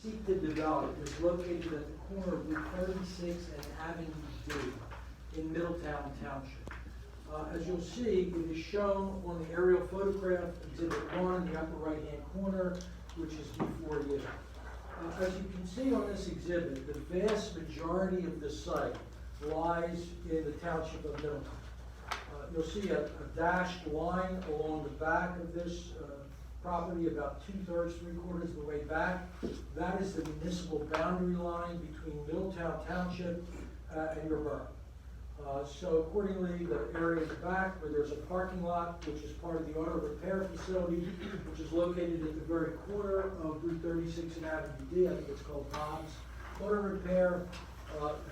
seek to develop is located at the corner of Route 36 and Avenue D in Middletown Township. As you'll see, it is shown on the aerial photograph, Exhibit 1 in the upper right-hand corner, which is before you. As you can see on this exhibit, the vast majority of the site lies in the township of Middletown. You'll see a dashed line along the back of this property, about 2/3, 3/4 of the way back. That is the municipal boundary line between Middletown Township and your borough. So accordingly, the area in the back where there's a parking lot, which is part of the auto repair facility, which is located at the very corner of Route 36 and Avenue D, I think it's called Bob's Auto Repair,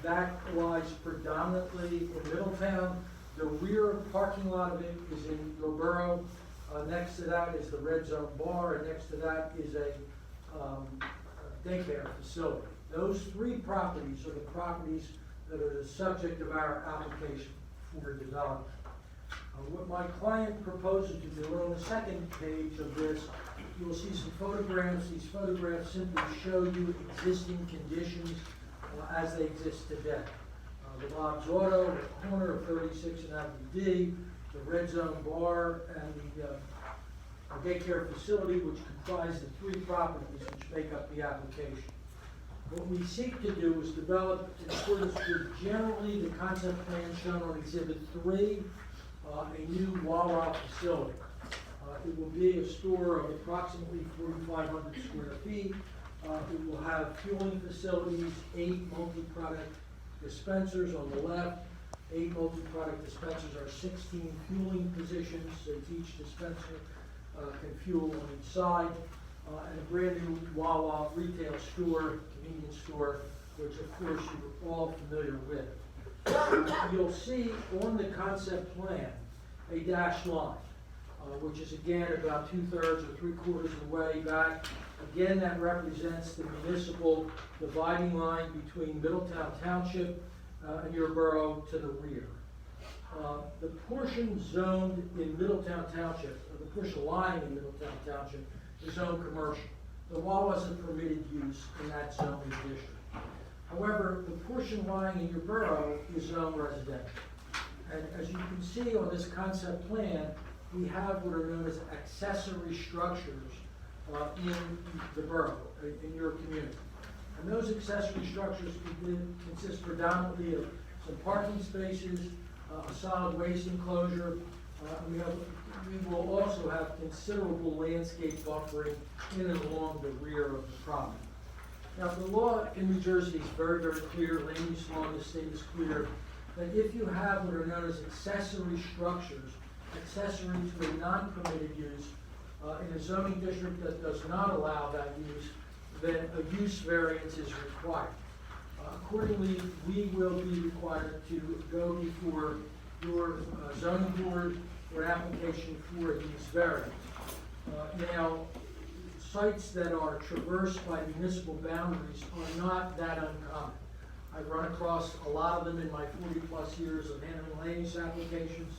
that lies predominantly in Middletown. The rear parking lot of it is in your borough. Next to that is the Red Zone Bar, and next to that is a daycare facility. Those three properties are the properties that are the subject of our application for development. What my client proposes to do, on the second page of this, you will see some photographs. These photographs simply show you existing conditions as they exist today. The Bob's Auto, the corner of 36 and Avenue D, the Red Zone Bar, and the daycare facility, which comprise the three properties which make up the application. What we seek to do is develop, in accordance with generally the concept plan shown on Exhibit 3, a new WaWa facility. It will be a store of approximately 4,500 square feet. It will have fueling facilities, 8 multi-product dispensers on the left. 8 multi-product dispensers are 16 fueling positions, so each dispenser can fuel on each side. And a brand new WaWa retail store, convenience store, which of course you're all familiar with. You'll see on the concept plan a dashed line, which is again about 2/3 or 3/4 of the way back. Again, that represents the municipal dividing line between Middletown Township and your borough to the rear. The portion zoned in Middletown Township, or the portion lying in Middletown Township, is zoned commercial. The WaWa isn't permitted use in that zoning district. However, the portion lying in your borough is zoned residential. And as you can see on this concept plan, we have what are known as accessory structures in the borough, in your community. And those accessory structures consist predominantly of some parking spaces, a solid waste enclosure. We will also have considerable landscape buffering in and along the rear of the property. Now, the law in New Jersey is very, very clear, land use law in the state is clear, that if you have what are known as accessory structures, accessory to a non-permitted use, in a zoning district that does not allow that use, then a use variance is required. Accordingly, we will be required to go before your zoning board for application for a use variance. Now, sites that are traversed by municipal boundaries are not that uncommon. I've run across a lot of them in my 40+ years of handling land use applications,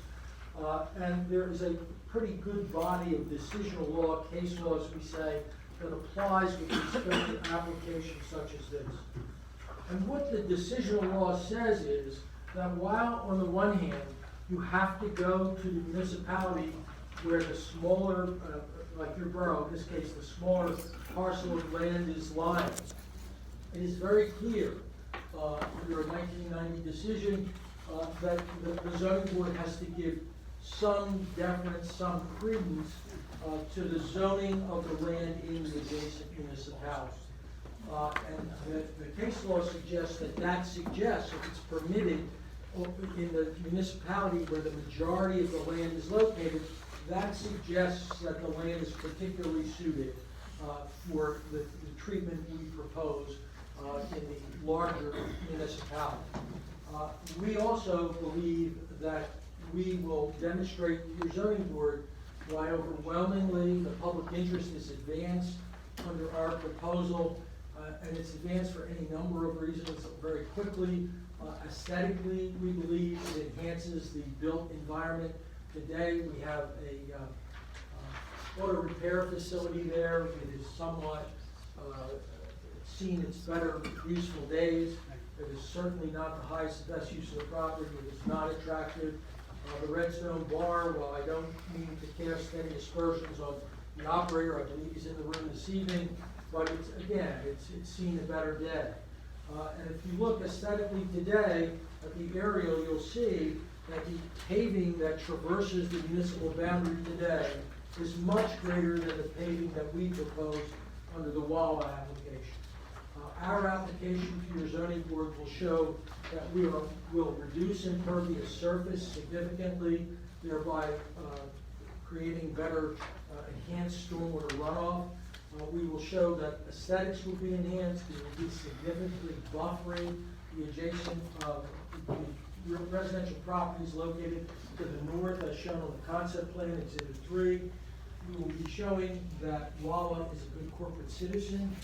and there is a pretty good body of decisional law, case law as we say, that applies with respect to applications such as this. And what the decisional law says is that while on the one hand, you have to go to the municipality where the smaller, like your borough, in this case, the smaller parcel of land is lying. It is very clear under a 1990 decision that the zoning board has to give some deference, some credence to the zoning of the land in the adjacent municipality. And the case law suggests that suggests, if it's permitted in the municipality where the majority of the land is located, that suggests that the land is particularly suited for the treatment we propose in the larger municipality. We also believe that we will demonstrate to your zoning board why overwhelmingly the public interest is advanced under our proposal, and it's advanced for any number of reasons very quickly. Aesthetically, we believe it enhances the built environment. Today, we have a auto repair facility there. It is somewhat seen its better useful days. It is certainly not the highest, best use of the property. It is not attractive. The Redstone Bar, while I don't mean to cast any aspersions on the operator, I believe he's in the room this evening, but it's, again, it's seen a better day. And if you look aesthetically today at the aerial, you'll see that the paving that traverses the municipal boundary today is much greater than the paving that we proposed under the WaWa application. Our application to your zoning board will show that we will reduce impervious surface significantly, thereby creating better enhanced stormwater runoff. We will show that aesthetics will be enhanced. We will be significantly buffering the adjacent residential properties located to the north, as shown on the concept plan, Exhibit 3. We will be showing that WaWa is a good corporate citizen.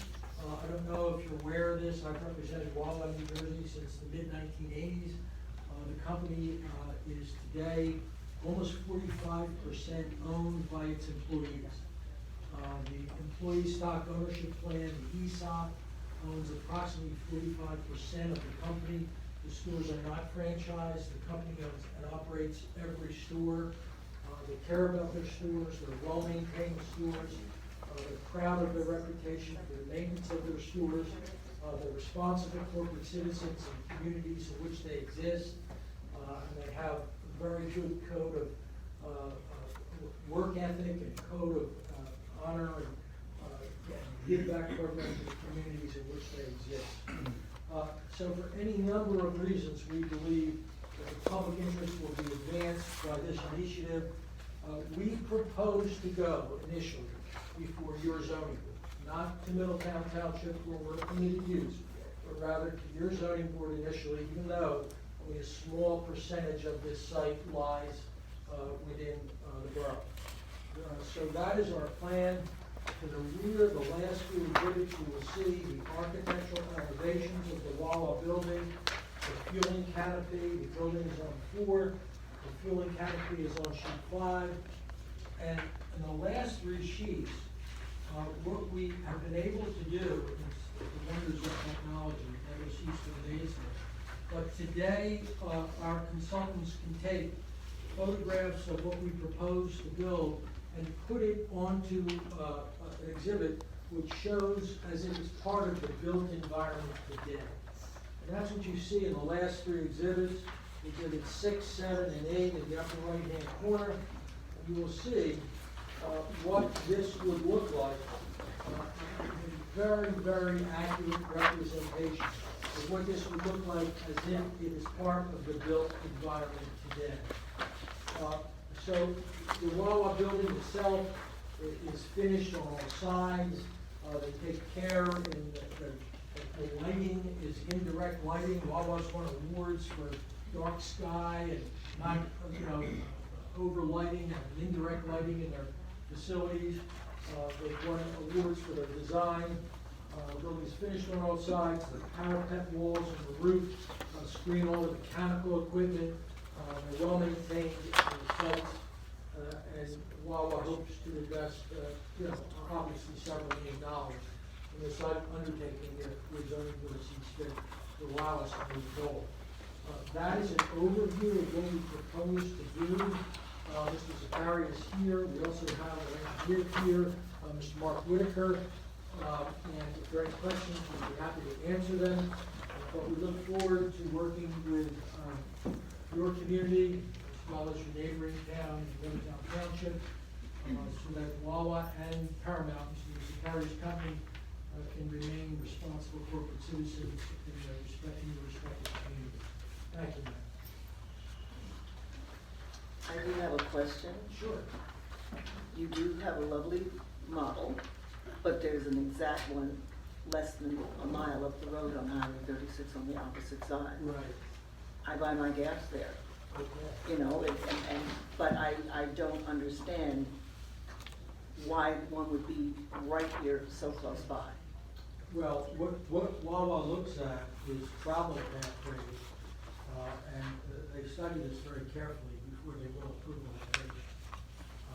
I don't know if you're aware of this. I've represented WaWa in New Jersey since the mid-1980s. The company is today almost 45% owned by its employees. The employee stock ownership plan, the ESOP, owns approximately 45% of the company. The stores are not franchised. The company owns and operates every store. They care about their stores. They're well-maintained stores. They're proud of their reputation for the maintenance of their stores. They're responsible corporate citizens in communities in which they exist. And they have a very good code of work ethic and code of honor and give back programs to the communities in which they exist. So for any number of reasons, we believe that the public interest will be advanced by this initiative. We propose to go initially before your zoning board, not to Middletown Township where we're a permitted use, but rather to your zoning board initially, even though only a small percentage of this site lies within the borough. So that is our plan. To the rear, the last few exhibits, you will see the architectural elevations of the WaWa building, the fueling canopy. The building is on 4. The fueling canopy is on sheet 5. And in the last 3 sheets, what we have been able to do is the wonders of technology, never cease to amaze me. But today, our consultants can take photographs of what we propose to build and put it onto an exhibit which shows as if it's part of the built environment today. And that's what you see in the last 3 exhibits, Exhibits 6, 7, and 8 in the upper right-hand corner. And you will see what this would look like, a very, very accurate representation of what this would look like as if it is part of the built environment today. So the WaWa building itself is finished on all sides. They take care in the lighting is indirect lighting. WaWa's won awards for dark sky and not, over lighting and indirect lighting in their facilities. They've won awards for their design. The building is finished on all sides. The parapet walls and the roof screen all the mechanical equipment. They're well maintained sites, and WaWa hopes to invest, obviously several $1 million in this undertaking if the zoning board sees fit to allow us to move forward. That is an overview of what we propose to do. Mr. Zakari is here. We also have an engineer here, Mr. Mark Whitaker. And if there are any questions, we'd be happy to answer them. But we look forward to working with your community as well as your neighboring town, Middletown Township, so that WaWa and Paramount, Mr. Zakari's company, can remain responsible corporate citizens in their respective communities. Thank you, ma'am. I do have a question. Sure. You do have a lovely model, but there's an exact one less than a mile up the road on Highway 36 on the opposite side. Right. I buy my gas there, Okay. But I don't understand why one would be right here so close by. Well, what WaWa looks at is travel path rating, and they study this very carefully before they will approve an application.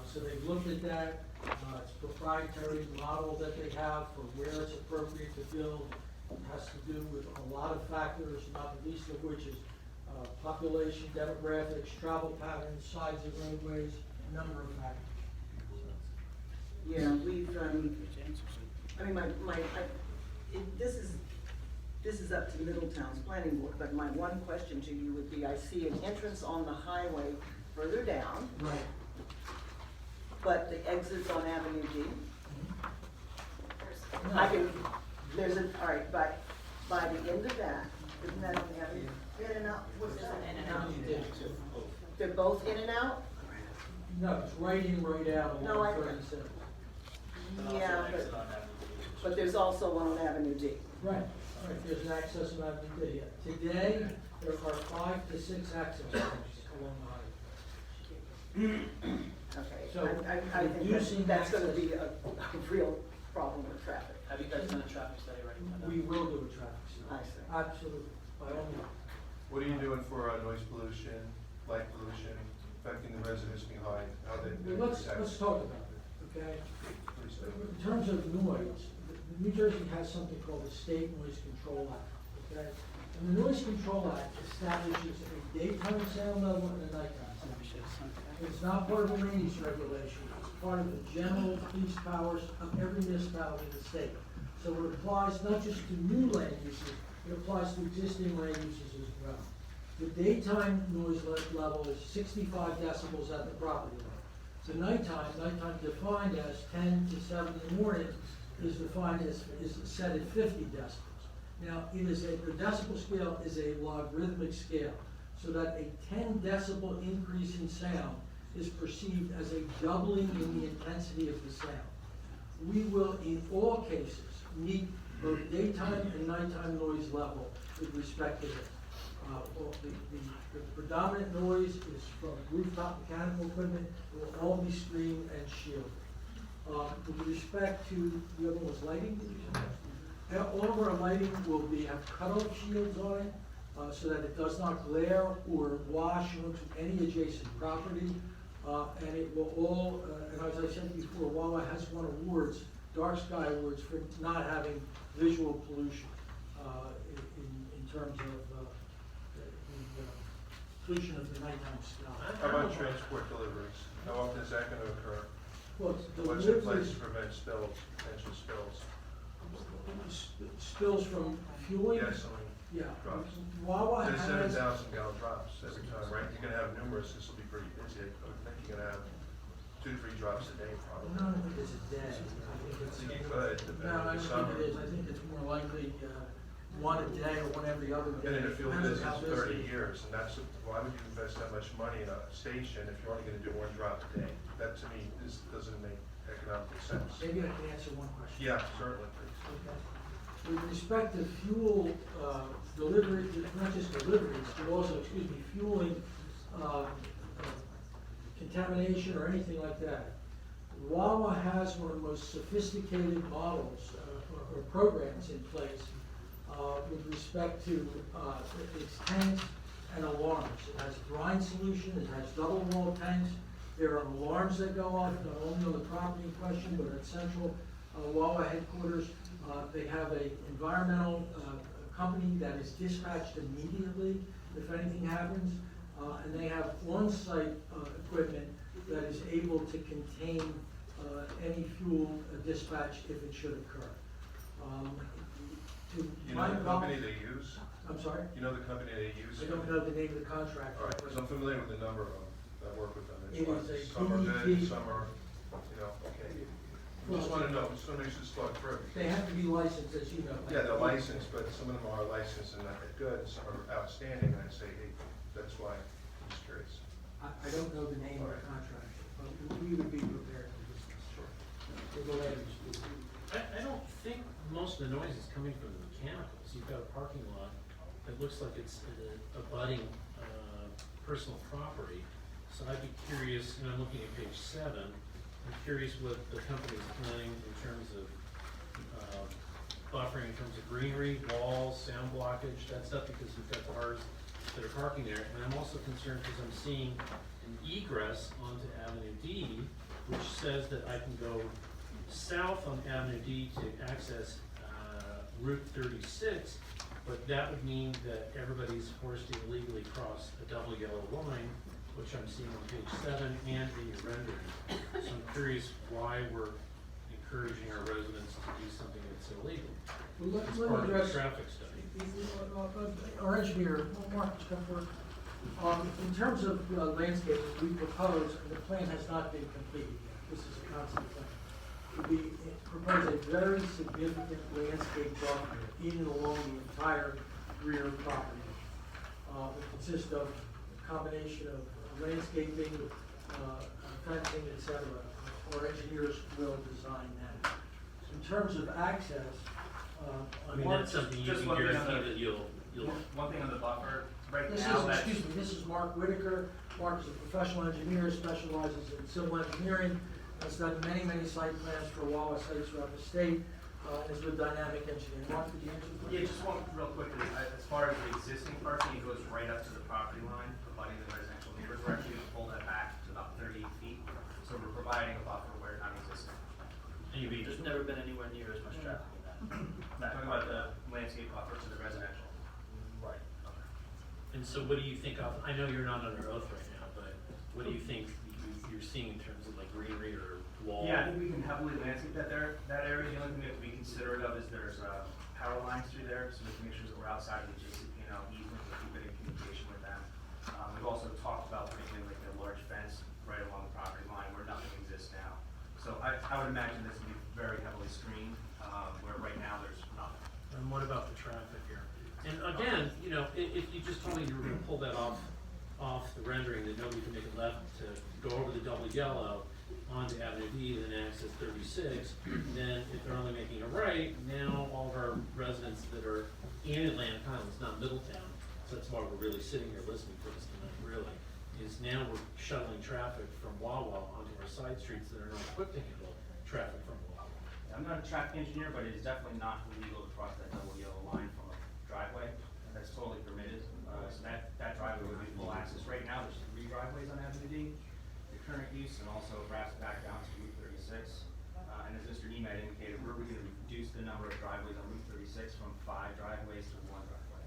So So they've looked at that, it's a proprietary model that they have for where it's appropriate to build. It has to do with a lot of factors, not the least of which is population, demographics, travel patterns, size of roadways, a number of factors. Yeah, we've, I mean, this is up to Middletown's planning board, but my one question to you would be, I see an entrance on the highway further down, Right. but the exit's on Avenue D. No. I can, there's a, all right, but by the end of that, isn't that on the Avenue? In and out, what's that? Avenue D. They're both in and out? No, it's right in, right out No, along I- 37. Yeah, but there's also one on Avenue D. Right, right, there's an access on Avenue D. Today, there are 5 to 6 access points along the highway. Okay, So, I think reducing that's gonna access- be a real problem with traffic. Have you guys done a traffic study right now? We will do a traffic I study. see. Absolutely, by all means. What are you doing for noise pollution, light pollution, affecting the residents behind, how they? Well, let's talk about it, okay? Please do. In terms of noise, New Jersey has something called the State Noise Control Act, okay? And the Noise Control Act establishes a daytime sound level and a nighttime sound level. It's not part of the land use regulation, it's part of the general police powers of every municipality in the state. So it applies not just to new land uses, it applies to existing land uses as well. The daytime noise level is 65 decibels at the property line. So nighttime defined as 10 to 7 in the morning is defined as, is set at 50 decibels. Now, it is the decibel scale is a logarithmic scale, so that a 10 decibel increase in sound is perceived as a doubling in the intensity of the sound. We will, in all cases, meet both daytime and nighttime noise level with respect to this. The predominant noise is from rooftop mechanical equipment. It will all be screened and shielded. With respect to, the other one was lighting, did you say? All of our lighting will have cutoff shields on it, so that it does not glare or wash onto any adjacent property. And it will all, and as I said before, WaWa has won awards, dark sky awards, for not having visual pollution, in terms of, the pollution of the nighttime sky. How about transport deliveries? How often is that gonna occur? Well, What's in place to prevent spills, potential spills? Spills from fueling? Gasoline Yeah. drops. WaWa There's has, 7,000 gallon drops every time, right? You're gonna have numerous, this will be pretty busy. I would think you're gonna have 2 to 3 drops a day I probably. don't think it's a day. I think it's. You could, No, depending I on don't the think summer. it is. I think it's more likely, one a day or one every other day. Been in the fuel Depends on business how busy 30 it is. years, and why would you invest that much money in a station if you're only gonna do 1 drop a day? That to me, this doesn't make economic sense. Maybe I can answer one question. Yeah, certainly, please. Okay. With respect to fuel, delivery, not just deliveries, but also, fueling, contamination or anything like that. WaWa has one of the most sophisticated models, or programs in place, with respect to, its tanks and alarms. It has brine solution, it has double wall tanks. There are alarms that go off, not only on the property in question, but at central, WaWa headquarters. They have a environmental, company that is dispatched immediately if anything happens. And they have on-site, equipment that is able to contain, any fuel dispatch if it should occur. You know the company they use? I'm sorry? You know the company they use? I don't know the name of the contract. All right, because I'm familiar with the number of them that work with them. It is a Some are good, DEP. some are, okay. I just wanna know, just wanna make sure it's thought through. They have to be licensed, as you know. Yeah, they're licensed, but some of them are licensed and not that good, and some are outstanding, and I'd say, hey, that's why I'm just curious. I don't know the name of the contract, but we would be prepared for this. Sure. We'll go ahead and speak. I don't think most of the noise is coming from the mechanicals. You've got a parking lot that looks like it's abutting personal property. So I'd be curious, and I'm looking at page 7, I'm curious what the company's planning in terms of buffering, in terms of greenery, walls, sound blockage, that stuff, because you've got cars that are parking there. And I'm also concerned because I'm seeing an egress onto Avenue D which says that I can go south on Avenue D to access Route 36, but that would mean that everybody's forced to illegally cross a double yellow line, which I'm seeing on page 7 and in your rendering. So I'm curious why we're encouraging our residents to do something that's illegal. Well, It's let part me of the address, traffic study. our engineer, Mark, just come forward. In terms of landscaping, we propose, and the plan has not been completed yet, this is a concept plan. We propose a very significant landscape buffer in and along the entire rear property. It consists of a combination of landscaping, fencing, et cetera. Our engineers will design that. In terms of access, I mean, that's something you just can one thing on guarantee the- that you'll, One thing on the buffer, right this now, is, that's, excuse me, this is Mark Whitaker. Mark is a professional engineer, specializes in civil engineering, has done many, many site plans for WaWa sites throughout the state, and is with Dynamic Engineering. Mark, could you answer the yeah, question? just one real quickly, as far as the existing parking, it goes right up to the property line, abutting the residential neighbors. We're actually gonna pull that back to about 38 feet, so we're providing a buffer where non-existent. and you'll be, There's never been anywhere near as much traffic in that. Talking about the landscape buffer to the residential. right. And so what do you think of, I know you're not under oath right now, but what do you think you're seeing in terms of like greenery or wall? Yeah, I think we can heavily landscape that there, that area. The only thing we have to be considerate of is there's, power lines through there, so we can make sure that we're outside of the adjacent, easement, to keep it in communication with them. We've also talked about putting in like a large fence right along the property line where nothing exists now. So I would imagine this would be very heavily screened, where right now there's nothing. And what about the traffic here? And again, if you just told me you were gonna pull that off the rendering, that nobody can make a left to go over the double yellow onto Avenue D, then access 36, then if they're only making a right, now all of our residents that are in Atlantic Highlands, not Middletown, so that's why we're really sitting here listening to this tonight, really, is now we're shuttling traffic from WaWa onto our side streets that are not equipped to handle traffic from WaWa. I'm not a traffic engineer, but it is definitely not illegal to cross that double yellow line from a driveway. That's totally permitted. So that driveway would be full access. Right now, there's 3 driveways on Avenue D, the current use, and also wraps back down to Route 36. And as Mr. Nemat indicated, we're going to reduce the number of driveways on Route 36 from 5 driveways to 1 driveway.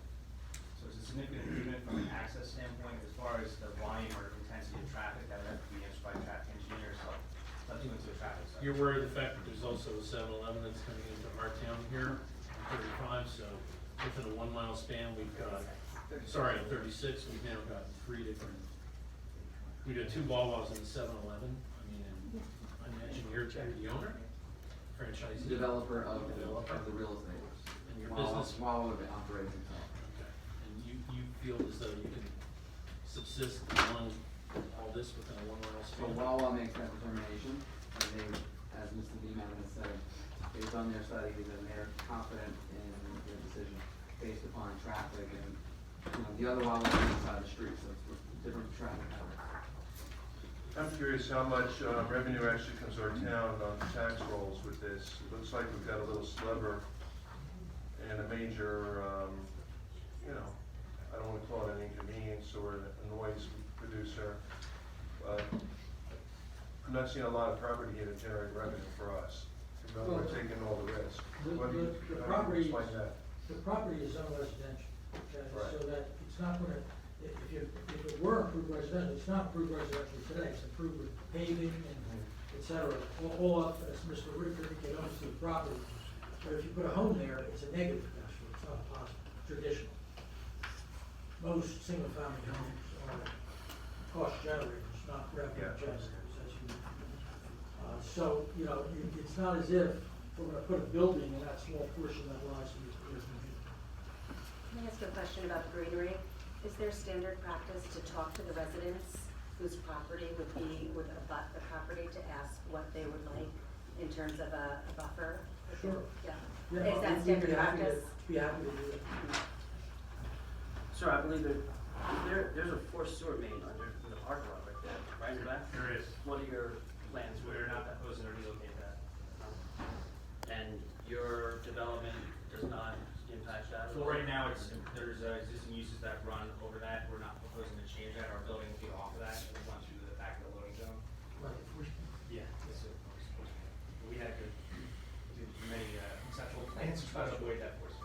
So it's a significant improvement from an access standpoint. As far as the volume or intensity of traffic, that would have to be answered by traffic engineers. So it's not too into a traffic study. You're aware of the fact that there's also a 7-Eleven that's coming into our town here on 35, so within a 1 mile span, we've got, sorry, on 36, we've now got 3 different, we got 2 WaWas and a 7-Eleven. I mean, and I imagine you're the owner, franchisee. Developer of the Developer. real estate. And your WaWa- business. WaWa operates itself. Okay. And you feel as though you can subsist on all this within a 1 mile So span? WaWa makes that determination, and they, as Mr. Beeman has said, they've done their studies and they're confident in their decision based upon traffic and, the other WaWa is inside the street, so it's different traffic patterns. I'm curious how much revenue actually comes to our town on tax rolls with this. It looks like we've got a little sliver and a major, I don't want to call it an inconvenience or a noise producer. I'm not seeing a lot of property here to generate revenue for us. We're taking all the risk. What do you- The how do you property, explain that? the property is zone residential, okay? Right. So that it's not gonna, if it were approved residential, it's not approved residential today, it's approved with paving and et cetera, all up, as Mr. Ricker indicated, owns the property. But if you put a home there, it's a negative actually, it's not a positive, traditional. Most single-family homes are cost generators, not revenue Yeah. generators, as you know. So, it's not as if we're gonna put a building in that small portion that lies in the Can I ask a question about the greenery? Is there standard practice to talk to the residents whose property would abut the property to ask what they would like in terms of a buffer? Sure. Yeah. Yeah, Is that we'd standard be happy to- practice? Be happy to do it. Sir, I believe that there's a forced sewer main under the parking lot right there, right in the back? There is. One of your plans We're where not proposing to relocate that. and your development does not impact that? at So all? right now, there's existing uses that run over that. We're not proposing to change that. Our building will be off of that. It runs through the back of the loading zone. Right, if we- Yeah. try to avoid that force.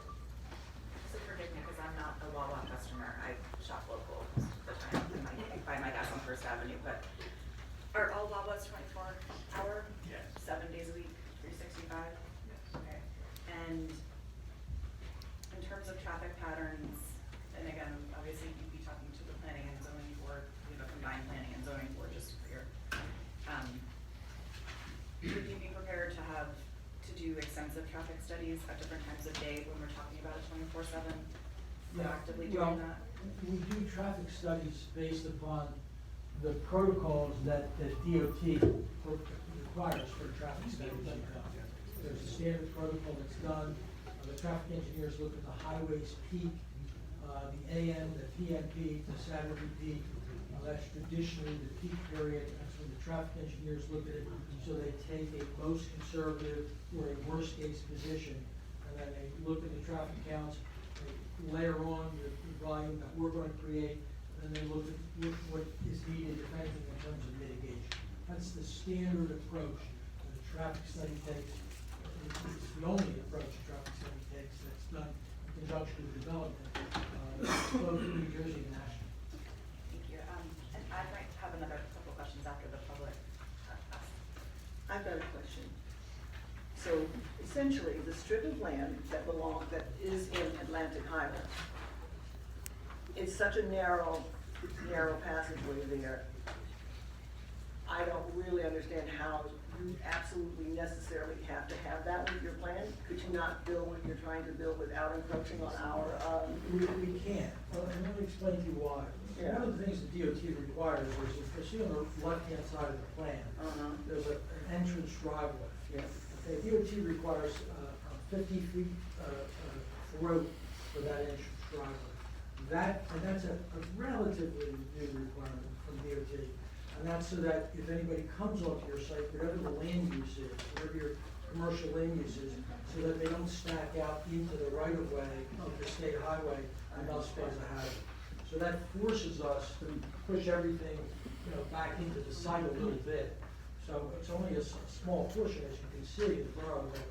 So forgive me, because I'm not a WaWa customer, I shop local most of the time, and I buy my gas on First Avenue, but are all WaWas 24-hour? Yes. 7 days a week, 365? Yes. Okay. And in terms of traffic patterns, and again, obviously you'd be talking to the planning and zoning board, you know, combined planning and zoning board, just for your, would you be prepared to do extensive traffic studies at different times of day when we're talking about a 24/7? Proactively doing that? We do traffic studies based upon the protocols that DOT requires for traffic studies. There's a standard protocol that's done. The traffic engineers look at the highways peak, the AM, the PM peak, the Saturday peak. That's traditionally the peak period. That's when the traffic engineers look at it. So they take a most conservative or a worst case position, and then they look at the traffic counts, they layer on the volume that we're going to create, and then they look at what is needed, if anything, in terms of mitigation. That's the standard approach that a traffic study takes. It's the only approach a traffic study takes that's done in conjunction with development, both in New Jersey and national. Thank you. And I might have another couple questions after the public. I've got a question. So essentially, the strip of land that is in Atlantic Highlands, it's such a narrow passageway there. I don't really understand how you absolutely necessarily have to have that with your plan. Could you not build what you're trying to build without encroaching on our, We can't, and let me explain to you why. Yeah. One of the things the DOT requires is, if you see on the left-hand side of the plan, there's an entrance driveway. Yes. Okay, DOT requires 50 feet through for that entrance driveway. And that's a relatively new requirement from DOT. And that's so that if anybody comes onto your site, whatever the land use is, whatever your commercial land use is, so that they don't stack out into the right-of-way of the state highway and thus cause a hazard. So that forces us to push everything, back into the site a little bit. So it's only a small portion, as you can see, in the borough that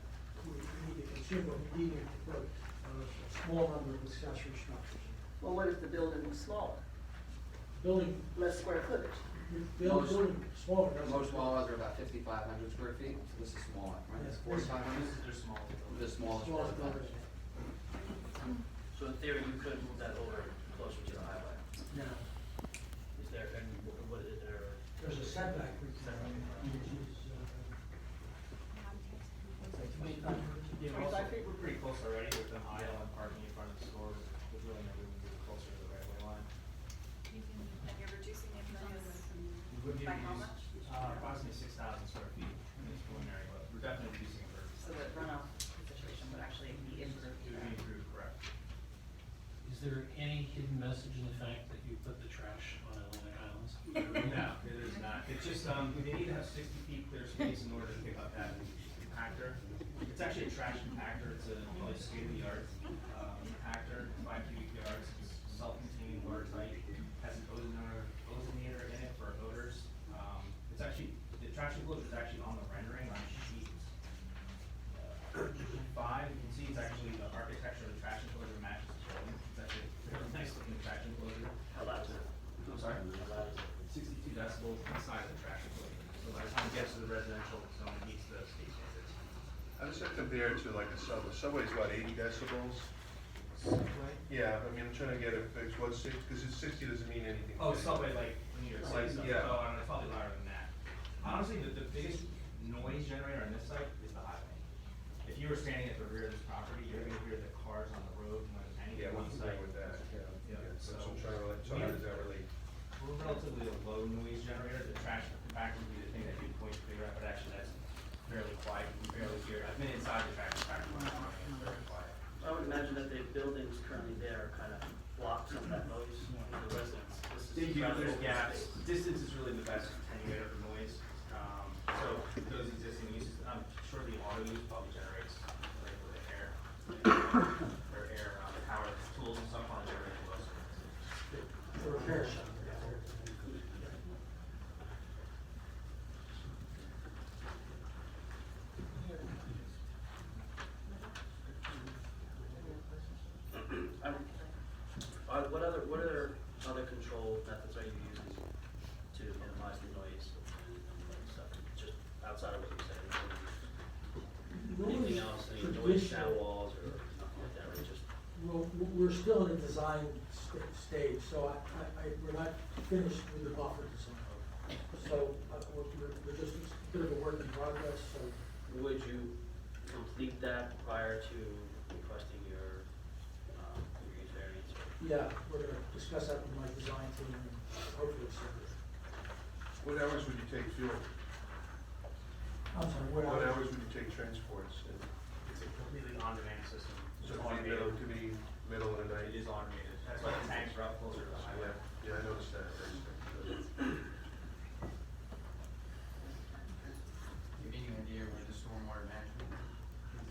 we need to consume, but we need to put a small number of accessory structures. well, what if the building was smaller, Building, less square footage? building smaller. doesn't- Most WaWas are about 5,500 square feet, so this is smaller, right? It's 4,500. They're small. The smallest Smallest one. building. So in theory, you could move that over closer to the highway. No, Is there, and what is there? there's a setback requirement, which is, Yeah, we're also, we're pretty close already with them aisle and parking in front of the stores. There's really no room to move closer to the railway line. And you're reducing the impervious We would be by how reducing, much? approximately 6,000 square feet in this preliminary, but we're definitely reducing impervious. So the runoff situation would actually be improved. It would be improved, correct. Is there any hidden message in the fact that you put the trash on Atlantic Islands? No, it is not. It's just, they need to have 60 feet clear space in order to pick up that compactor. It's actually a trash compactor. It's a really state-of-the-art compactor, 5 cubic yards. It's self-contained, watertight. Has an ozonator in it for odors. It's actually, the trash enclosure is actually on the rendering on sheet 5. You can see it's actually the architecture of the trash enclosure matches the building. It's actually a very nice looking trash enclosure. How loud is it? I'm sorry? How loud is it? 62 decibels inside the trash enclosure. So by the time it gets to the residential zone, it meets the state standards. How does that compare to like a subway? Subway's about 80 decibels. Yeah, I mean, I'm trying to get a fix, what's 6, because 60 doesn't mean anything. Oh, to me. subway, like, when you're Like, stuff. yeah. Oh, I don't know, it's probably louder than that. Honestly, the biggest noise generator on this site is the highway. If you were standing at the rear of this property, you're gonna hear the cars on the road more than anything Yeah, on what's site. the with that? Yeah, So so- I'm trying to, so how does that relate? We're relatively a low noise generator. The trash compactor would be the thing that you'd point your finger at, but actually that's fairly quiet. You can barely hear it. I've been inside the trash compactor when I'm running, it's very quiet. I would imagine that the buildings currently there kind of block some of that noise from the residents. This They is do, rather there's open gaps. space. Distance is really the best attenuator for noise. So those existing uses, I'm sure the auto use probably generates like with the air, or air, power tools and stuff on generating most of it. The repair shop. What other control methods are you using to minimize the noise and stuff, just outside of what you said? Anything else, any noise sound walls or nothing like that, or just? Well, we're still in the design stage, so we're not finished with the buffer design. So, we're just, it's a bit of a work in progress, so. Would you complete that prior to requesting your use variance? Yeah, we're gonna discuss that with my design team and hopefully accept it. What hours would you take fuel? I'm sorry, What hours would you take transports? And It's a completely on-demand system. so It's it could be middle of the night? It is automated. That's why the tanks are up closer to the highway. Yeah, I noticed that. You have any idea where the stormwater management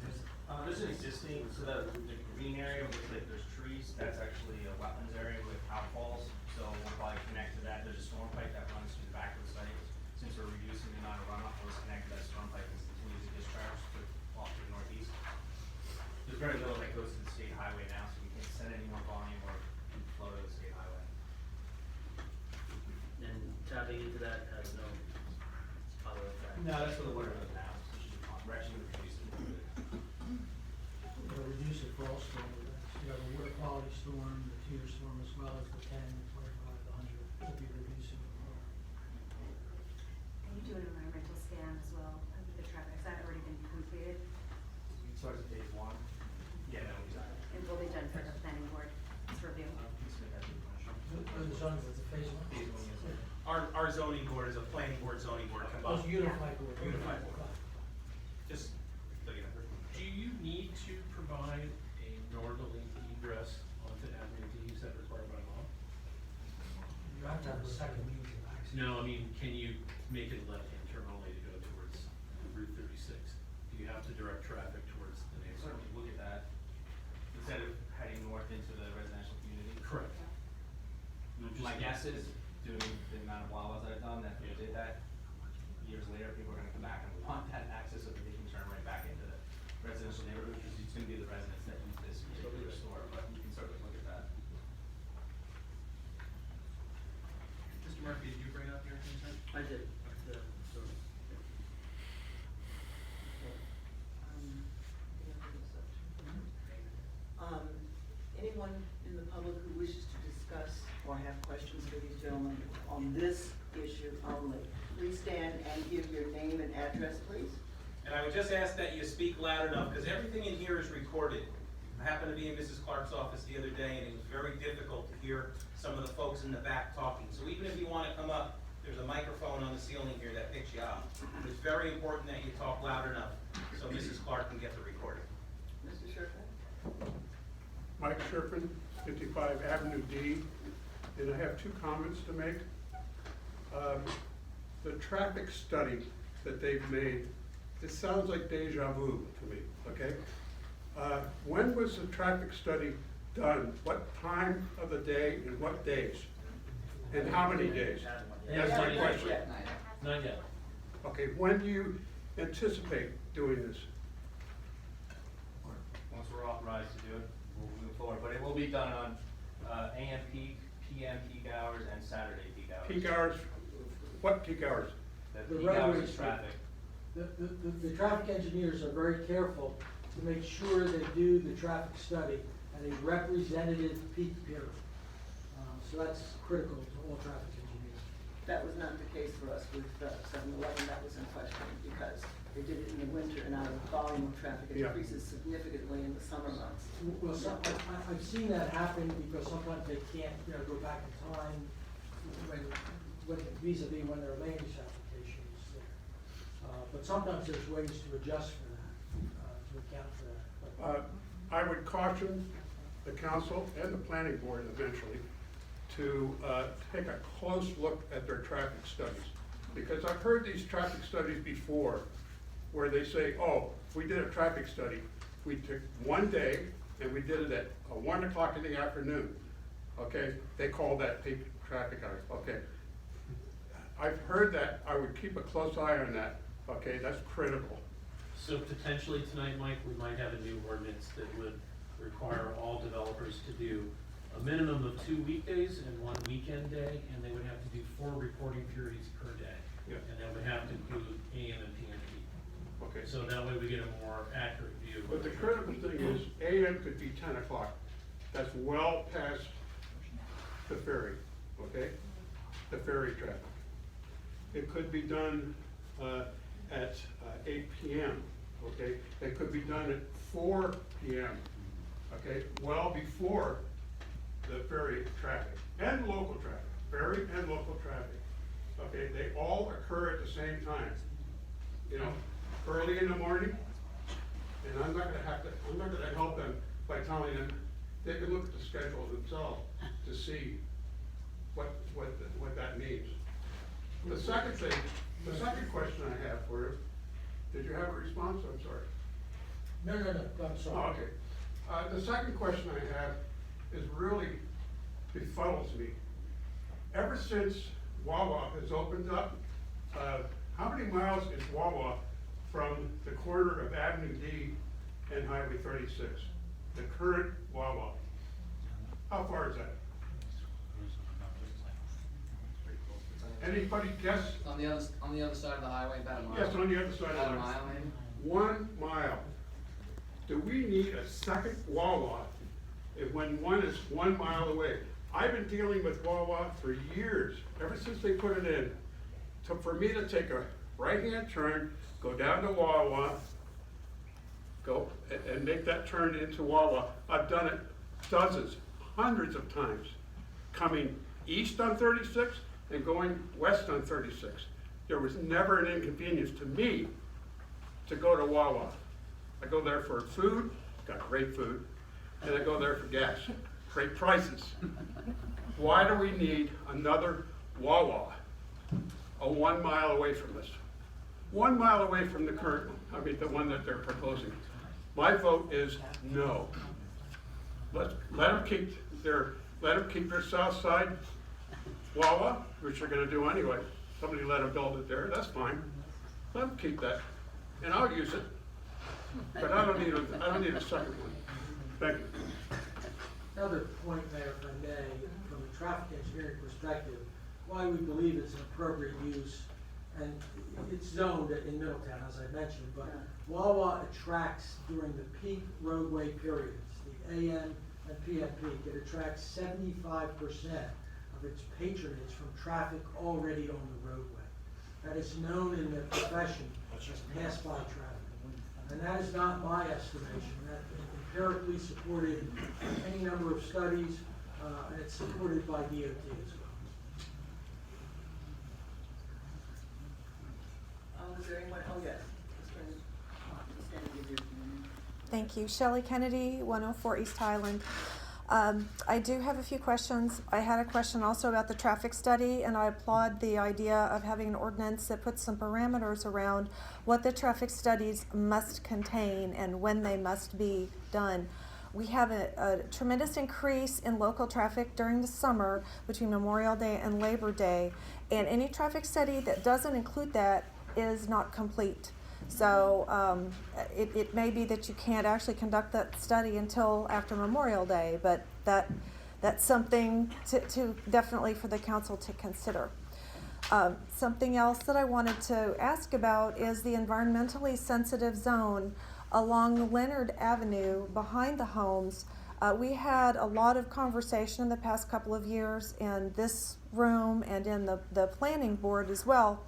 is? There's an existing, so the green area looks like there's trees, that's actually a wetlands area with outfalls. So we'll probably connect to that, there's a storm pipe that runs through the back of the site. Since we're reducing the amount of runoff, we'll just connect to that storm pipe and continue to discharge off to the northeast. There's very little that goes to the state highway now, so we can't send any more volume or flow to the state highway. And tapping into that has no other effect? No, that's where the water goes now, so we're actually reducing it. We're gonna reduce it for all storm events. You have a water quality storm, the tier storm, as well as the 10, the 25, the 100, we'll be reducing. And you do an environmental scan as well of the traffic, has that already been completed? So it's phase one? Yeah, that will be done. It will be done for the planning board, it's review. Please submit that to the commission. The zoning, it's a phase one. Phase one, yes, sir. Our zoning board is a planning board, zoning board Oh, combined. it's unified board. Unified board. Just, so you know. Do you need to provide a northerly egress onto Avenue D? Is that required by law? You have to have a second means of access. No, I mean, can you make it a left-hand turn only to go towards Route 36? Do you have to direct traffic towards the next? Certainly look at that, instead of heading north into the residential community. Correct. My guess is, doing the amount of WaWas that I've done, that if we did that, years later, people are gonna come back and want that access so that they can turn right back into the residential neighborhood, because it's gonna be the residents that use this particular store, but you can certainly look at that. Mr. Murphy, did you bring up your concern? I did. Anyone in the public who wishes to discuss or have questions for these gentlemen on this issue only, please stand and give your name and address, please. And I would just ask that you speak loud enough, because everything in here is recorded. I happened to be in Mrs. Clark's office the other day, and it was very difficult to hear some of the folks in the back talking. So even if you want to come up, there's a microphone on the ceiling here that picks you up. It's very important that you talk loud enough so Mrs. Clark can get the recording. Mr. Sherman? Mike Sherpin, 55 Avenue D, and I have two comments to make. The traffic study that they've made, it sounds like deja vu to me, okay? When was the traffic study done? What time of the day and what days? And how many days? That's my question. Not yet. Okay, when do you anticipate doing this? Once we're authorized to do it, we'll move forward, but it will be done on, AM peak, PM peak hours, and Saturday peak hours. Peak hours, what peak hours? The The peak hours roadways- is traffic. The traffic engineers are very careful to make sure they do the traffic study at a representative peak period. So that's critical to all traffic engineers. That was not the case for us with 7-Eleven, that was in question, because they did it in the winter and our volume of traffic Yeah. increases significantly in the summer months. Well, I've seen that happen because sometimes they can't, go back in time when vis-à-vis when their land use application is there. But sometimes there's ways to adjust for that, to account for that. But I would caution the council and the planning board eventually to take a close look at their traffic studies. Because I've heard these traffic studies before where they say, oh, we did a traffic study. We took one day and we did it at 1 o'clock in the afternoon. Okay, they call that peak traffic hours, okay. I've heard that, I would keep a close eye on that, okay, that's critical. So potentially tonight, Mike, we might have a new ordinance that would require all developers to do a minimum of 2 weekdays and 1 weekend day, and they would have to do 4 reporting periods per day. Yeah. And that would have to include AM and PM peak. Okay. So that way we get a more accurate view. of But what the the critical thing is, AM could be 10 o'clock. That's well past the ferry, okay? The ferry traffic. It could be done at 8 PM, okay? It could be done at 4 PM, okay? Well before the ferry traffic and local traffic, ferry and local traffic, okay? They all occur at the same time, you know, early in the morning. And I'm not gonna help them by telling them, they can look at the schedule themselves to see what that means. The second thing, the second question I have for you, did you have a response? I'm sorry. No, I'm Oh, sorry. okay. The second question I have is really befuddles me. Ever since WaWa has opened up, how many miles is WaWa from the corner of Avenue D and Highway 36? The current WaWa. How far is that? Anybody guess? On the other side of the highway, about a mile. Yes, on the other side of the About a highway. mile, maybe? 1 mile. Do we need a second WaWa when one is 1 mile away? I've been dealing with WaWa for years, ever since they put it in. For me to take a right-hand turn, go down to WaWa, go and make that turn into WaWa. I've done it dozens, hundreds of times, coming east on 36 and going west on 36. There was never an inconvenience to me to go to WaWa. I go there for food, got great food, and I go there for gas, great prices. Why do we need another WaWa 1 mile away from us? 1 mile away from the current, the one that they're proposing. My vote is no. Let them keep their south side WaWa, which they're gonna do anyway. Somebody let them build it there, that's fine. Let them keep that, and I'll use it. But I don't need a second one. Thank you. Another point, Mayor, if I may, from a traffic engineering perspective, why we believe it's an appropriate use, and it's zoned in Middletown, as I mentioned, but WaWa attracts during the peak roadway periods, the AM and PM peak, it attracts 75% of its patronage from traffic already on the roadway. That is known in the profession as pass-by traffic. And that is not my estimation, that is empirically supported in any number of studies, and it's supported by DOT as well. Is there anyone, oh, yes. Thank you. Shelley Kennedy, 104 East Highland. I do have a few questions. I had a question also about the traffic study, and I applaud the idea of having an ordinance that puts some parameters around what the traffic studies must contain and when they must be done. We have a tremendous increase in local traffic during the summer between Memorial Day and Labor Day, and any traffic study that doesn't include that is not complete. So it may be that you can't actually conduct that study until after Memorial Day, but that's something to definitely for the council to consider. Something else that I wanted to ask about is the environmentally sensitive zone along Leonard Avenue behind the homes. We had a lot of conversation in the past couple of years in this room and in the planning board as well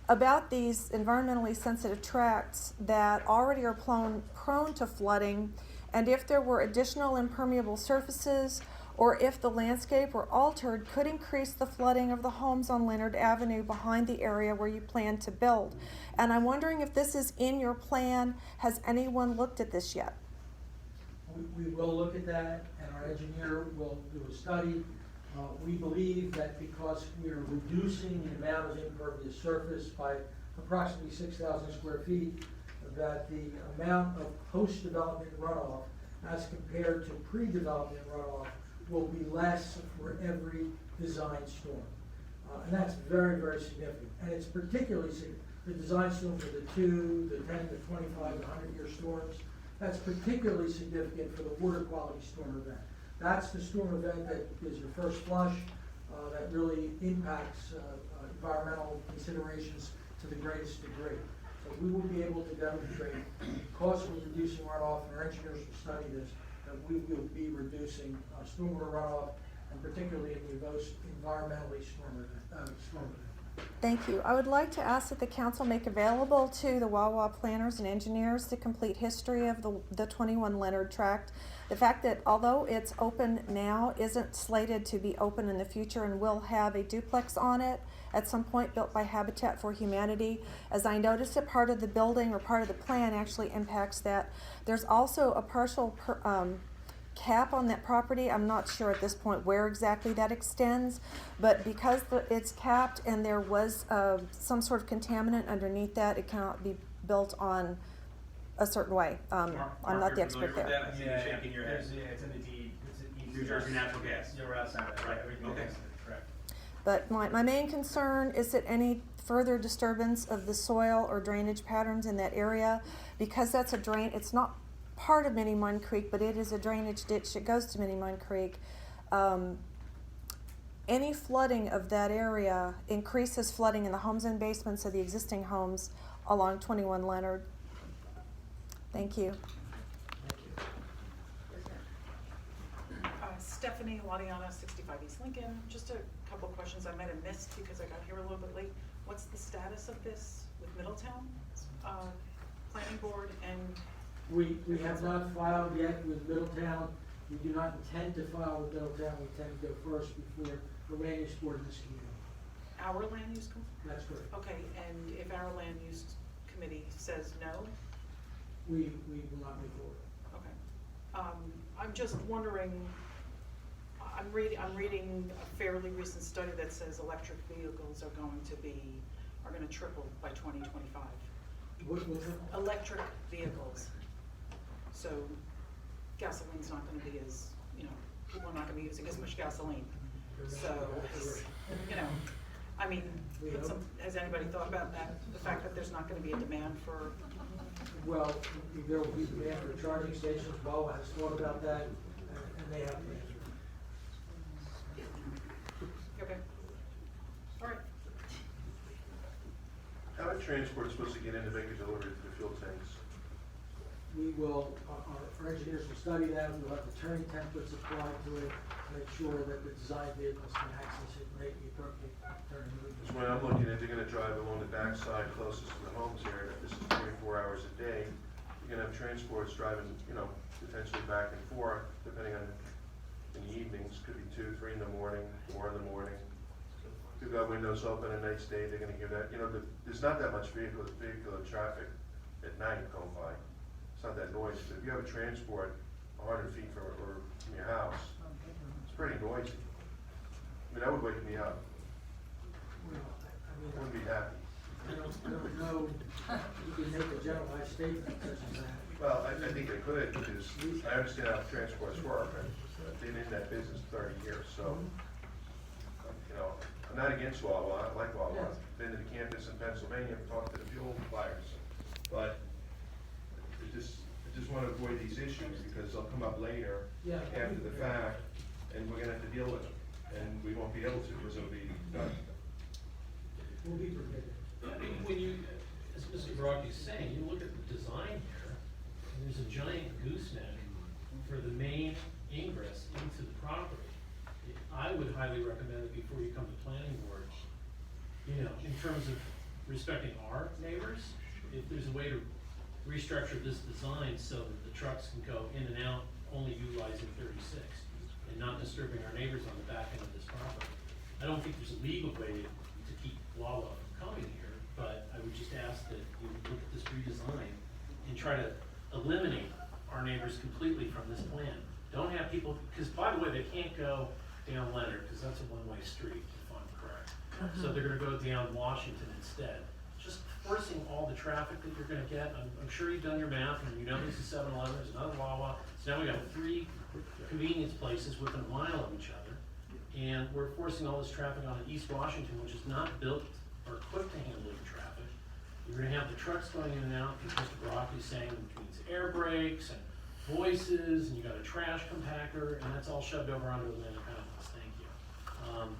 about these environmentally sensitive tracts that already are prone to flooding, and if there were additional impermeable surfaces or if the landscape were altered, could increase the flooding of the homes on Leonard Avenue behind the area where you plan to build. And I'm wondering if this is in your plan. Has anyone looked at this yet? We will look at that, and our engineer will do a study. We believe that because we are reducing the amount of impervious surface by approximately 6,000 square feet, that the amount of post-development runoff as compared to pre-development runoff will be less for every design storm. And that's very, very significant. And it's particularly significant. The design storms are the 2, the 10, the 25, the 100-year storms. That's particularly significant for the water quality storm event. That's the storm event that is your first flush, that really impacts environmental considerations to the greatest degree. So we will be able to demonstrate, because we're reducing runoff, and our engineers will study this, that we will be reducing stormwater runoff, and particularly in the most environmentally storm event. Thank you. I would like to ask that the council make available to the WaWa planners and engineers the complete history of the 21 Leonard tract. The fact that although it's open now, isn't slated to be open in the future, and will have a duplex on it at some point built by Habitat for Humanity. As I noticed, that part of the building or part of the plan actually impacts that. There's also a partial cap on that property. I'm not sure at this point where exactly that extends, but because it's capped and there was some sort of contaminant underneath that, it cannot be built on a certain way. I'm not the expert there. I see you shaking your head. Yeah, it's in the deed, it's in New Jersey Natural Gas. Yeah, we're outside of that, right, everything Okay. is correct. But my main concern is that any further disturbance of the soil or drainage patterns in that area, because that's a drain, it's not part of Mini Mine Creek, but it is a drainage ditch that goes to Mini Mine Creek. Any flooding of that area increases flooding in the homes and basements of the existing homes along 21 Leonard. Thank you. Stephanie Ladiana, 65 East Lincoln. Just a couple of questions I might have missed because I got here a little bit late. What's the status of this with Middletown Planning Board and? We have not filed yet with Middletown. We do not intend to file with Middletown. We intend to go first before the land use board in this community. Our land use? That's correct. Okay, and if our land use committee says no? We will not move forward. Okay. I'm just wondering, I'm reading a fairly recent study that says electric vehicles are going to triple by 2025. What's that? Electric vehicles. So gasoline's not going to be as, people are not going to be using as much gasoline. So, I mean, has anybody thought about that? The fact that there's not going to be a demand for? Well, there will be demand for charging stations. WaWa has thought about that, and they have the answer. Okay. All right. How are transport supposed to get in to make a delivery to the fuel tanks? We will, our engineers will study that. We'll have the turning templates applied to it to make sure that the design vehicles can access it and make the appropriate turning movement. Because when I'm looking at, they're gonna drive along the backside closest to the homes here, and if this is 24 hours a day, you're gonna have transports driving, potentially back and forth, depending on, in the evenings, could be 2, 3 in the morning, 4 in the morning. If you've got windows open a nice day, they're gonna give that, there's not that much vehicular traffic at night going by. It's not that noisy, but if you have a transport 100 feet from your house, it's pretty noisy. That would wake me up. Well, I wouldn't be happy. I don't know, you can make a generalized statement such as that. Well, I think they could, because I understand how transports work. I've been in that business 30 years, so, I'm not against WaWa, I like WaWa. I've been to the campus in Pennsylvania, talked to the fuel buyers, but I just want to avoid these issues, because they'll come up later, after the fact, and we're gonna have to deal with them, and we won't be able to, because it'll be done. We'll be prepared. When you, as Mr. Brocky's saying, you look at the design here, and there's a giant gooseneck for the main ingress into the property. I would highly recommend that before you come to planning board, in terms of respecting our neighbors, if there's a way to restructure this design so that the trucks can go in and out, only utilizing 36, and not disturbing our neighbors on the back end of this property. I don't think there's a legal way to keep WaWa from coming here, but I would just ask that you look at this redesign and try to eliminate our neighbors completely from this plan. Don't have people, because by the way, they can't go down Leonard, because that's a one-way street, if I'm correct. So they're gonna go down Washington instead. Just forcing all the traffic that you're gonna get, I'm sure you've done your math, and there's a 7-Eleven, there's another WaWa, so now we got 3 convenience places within a mile of each other, and we're forcing all this traffic on East Washington, which is not built or equipped to handle traffic. You're gonna have the trucks going in and out, as Mr. Brock is saying, which means air brakes, and voices, and you got a trash compactor, and that's all shoved over onto Atlantic Highlands, thank you.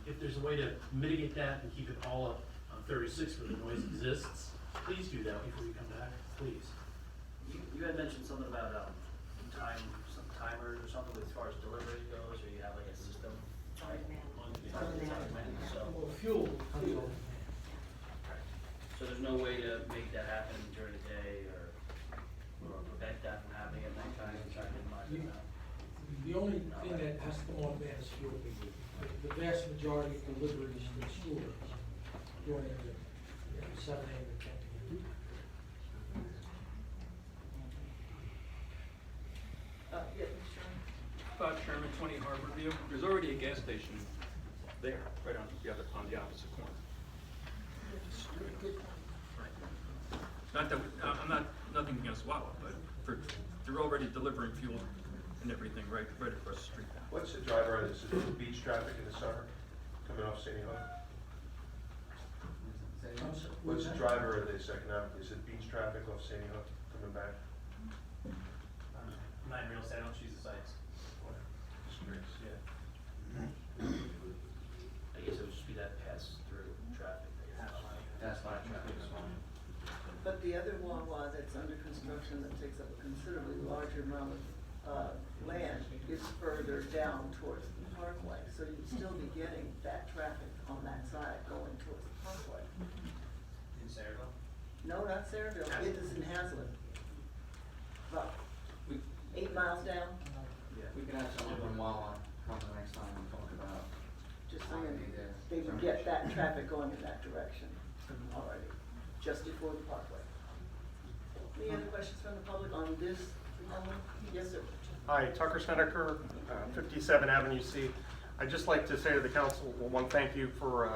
If there's a way to mitigate that and keep it all up on 36 where the noise exists, please do that before you come back, please. You had mentioned something about, some timers or something as far as delivery goes, or you have like a system, right? So, Well, fuel comes over. so there's no way to make that happen during the day or prevent that from happening at nighttime, trying to minimize it now? The only thing that has to come on van is fuel. The vast majority of deliveries to the stores during the 7 AM to 10 PM. Yeah, Mr. Chairman, 20 Harborview, there's already a gas station there, right on the opposite corner. Not that, nothing against WaWa, but they're already delivering fuel and everything right across the street. What's the driver of this? Is it beach traffic in the summer, coming off Sandy Hook? What's the driver of this economically? Is it beach traffic off Sandy Hook, coming back? I'm not in real estate, I don't choose the sites. Just curious. I guess it would just be that pass-through traffic. That's my traffic. But the other WaWa that's under construction that takes up a considerably larger amount of land is further down towards the parkway. So you'd still be getting that traffic on that side going towards the parkway. In Sayreville? No, not Sayreville, it is in Hazlet. About 8 miles down, We can have someone from WaWa come the next time and talk about. just how saying, they do their they would get that traffic going in that direction already, just before the parkway. Any other questions from the public on this? Yes, sir. Hi, Tucker Snedeker, 57 Avenue C. I'd just like to say to the council, well, one, thank you for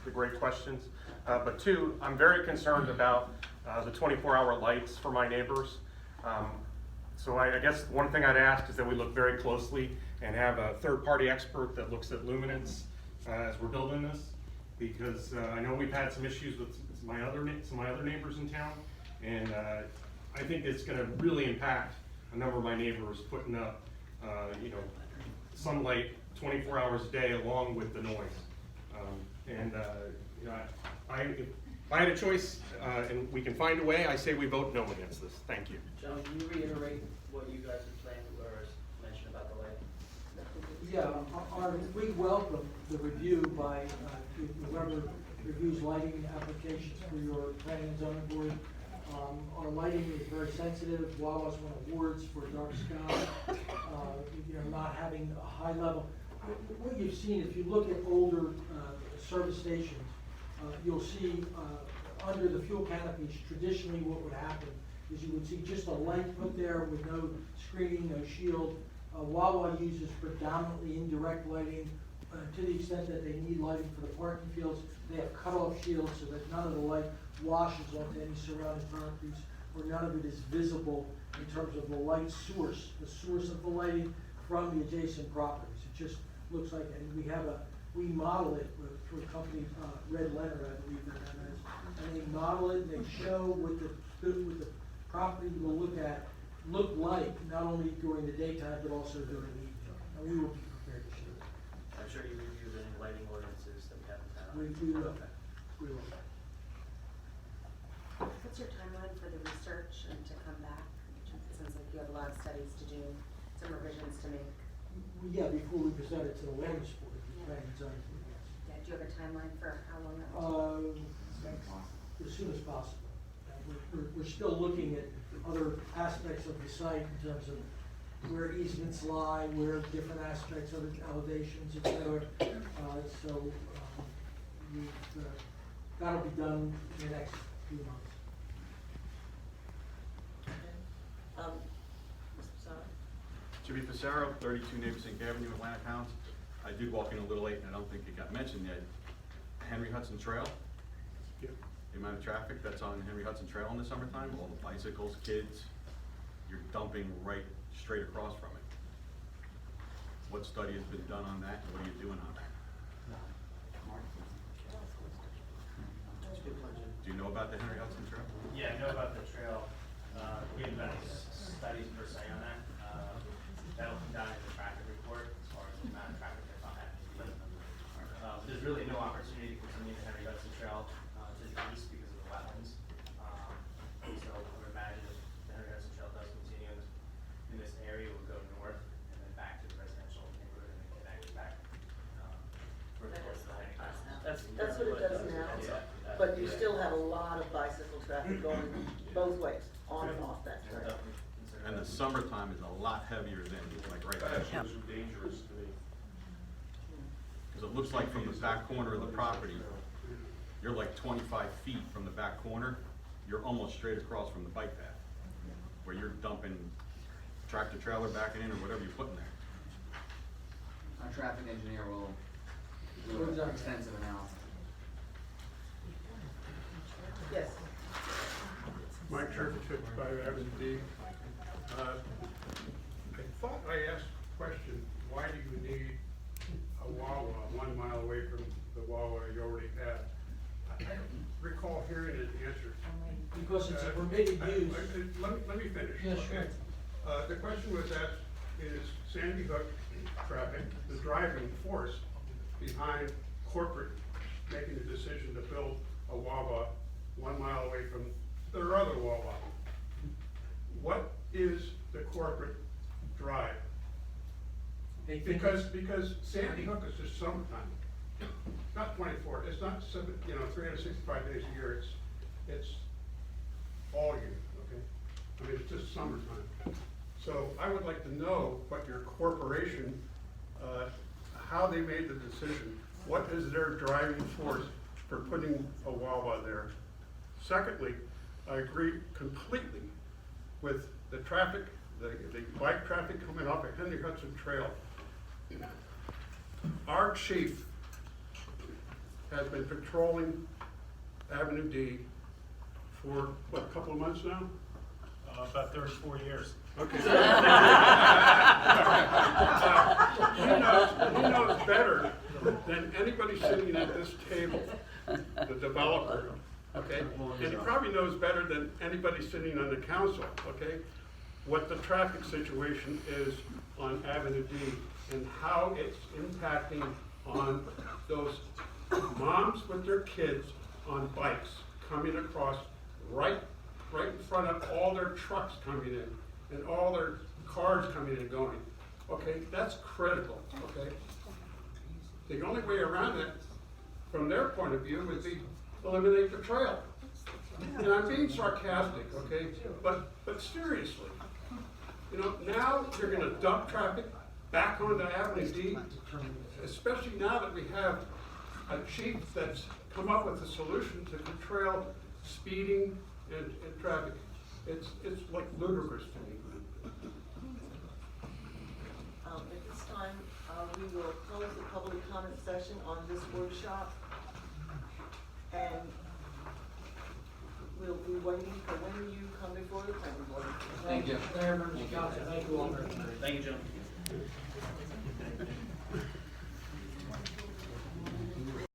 the great questions. But two, I'm very concerned about the 24-hour lights for my neighbors. So I guess one thing I'd ask is that we look very closely and have a third-party expert that looks at luminance as we're building this. Because I know we've had some issues with some of my other neighbors in town. And I think it's gonna really impact a number of my neighbors putting up, sunlight 24 hours a day along with the noise. If I had a choice and we can find a way, I say we vote no against this. Thank you. John, can you reiterate what you guys had planned or mentioned about the light? Yeah, we welcome the review by whoever reviews lighting applications for your planning and zoning board. Our lighting is very sensitive. WaWa's won awards for dark sky, not having a high level. What you've seen, if you look at older service stations, you'll see under the fuel canopies, traditionally what would happen is you would see just a light put there with no screening, no shield. WaWa uses predominantly indirect lighting to the extent that they need lighting for the parking fields. They have cutoff shields so that none of the light washes onto any surrounding properties, or none of it is visible in terms of the light source, the source of the lighting from the adjacent properties. It just looks like, and we model it through a company, Red Leonard, I believe their name is, and they model it and they show what the property will look like, not only during the daytime, but also during the evening. And we will be prepared to show that. I'm sure you reviewed any lighting ordinances that we have in town. We will. Okay. We will. What's your timeline for the research and to come back? It sounds like you have a lot of studies to do, some revisions to make. Yeah, before we present it to the land use board, the planning and zoning board, yes. Yeah, do you have a timeline for how long that will take? As soon as possible. We're still looking at other aspects of the site in terms of where easements lie, where different aspects of it, elevations, et cetera. That'll be done in the next few months. Mr. Pissarro? Jimmy Pissarro, 32 Neighborsink Avenue, Atlantic Highlands. I did walk in a little late, and I don't think it got mentioned yet. Henry Hudson Trail. Yeah. The amount of traffic that's on Henry Hudson Trail in the summertime, all the bicycles, kids, you're dumping right straight across from it. What study has been done on that, and what are you doing on that? Do you know about the Henry Hudson Trail? Yeah, I know about the trail. We haven't done any studies per se on that. that'll come down in the traffic report as far as the amount of traffic that's on Avenue D. There's really no opportunity to continue the Henry Hudson Trail, to the east because of the wetlands. So I would imagine if the Henry Hudson Trail does continue in this area, it would go north and then back to the residential neighborhood and then connect back, further towards the Henry Hudson. That's what it does now, but you still have a lot of bicycle traffic going both ways, on and off that We'll trail. definitely consider And the that. summertime is a lot heavier than like right That now. actually was dangerous to me. Because it looks like from the back corner of the property, you're like 25 feet from the back corner, you're almost straight across from the bike path, where you're dumping tractor trailer backing in or whatever you're putting there. Our traffic engineer will do an extensive analysis. Yes. Mike Sherman, 55 Avenue D. I thought I asked the question, why do you need a WaWa 1 mile away from the WaWa you already have? I don't recall hearing an answer. Because it's a permitted use. Let me finish. Yes, sure. The question was asked, is Sandy Hook traffic the driving force behind corporate making the decision to build a WaWa 1 mile away from their other WaWa? What is the corporate drive? They think Because Sandy Hook is just summertime, not 24, it's not 365 days a year, it's all year, okay? I mean, it's just summertime. So I would like to know what your corporation, how they made the decision. What is their driving force for putting a WaWa there? Secondly, I agree completely with the traffic, the bike traffic coming off of Henry Hudson Trail. Our chief has been patrolling Avenue D for, what, a couple of months now? About 34 years. Okay. He knows better than anybody sitting at this table, the developer, okay? And he probably knows better than anybody sitting on the council, okay? What the traffic situation is on Avenue D and how it's impacting on those moms with their kids on bikes coming across right in front of all their trucks coming in and all their cars coming and going. Okay, that's critical, okay? The only way around it, from their point of view, would be eliminate the trail. And I'm being sarcastic, okay? But seriously, now you're gonna dump traffic back onto Avenue D, especially now that we have a chief that's come up with a solution to control speeding and traffic. It's like ludicrous to me. At this time, we will close the public comment session on this workshop. And we'll be waiting for when you come before the planning board. Thank you. Mayor, members of council, thank you all very much. Thank you, Jim.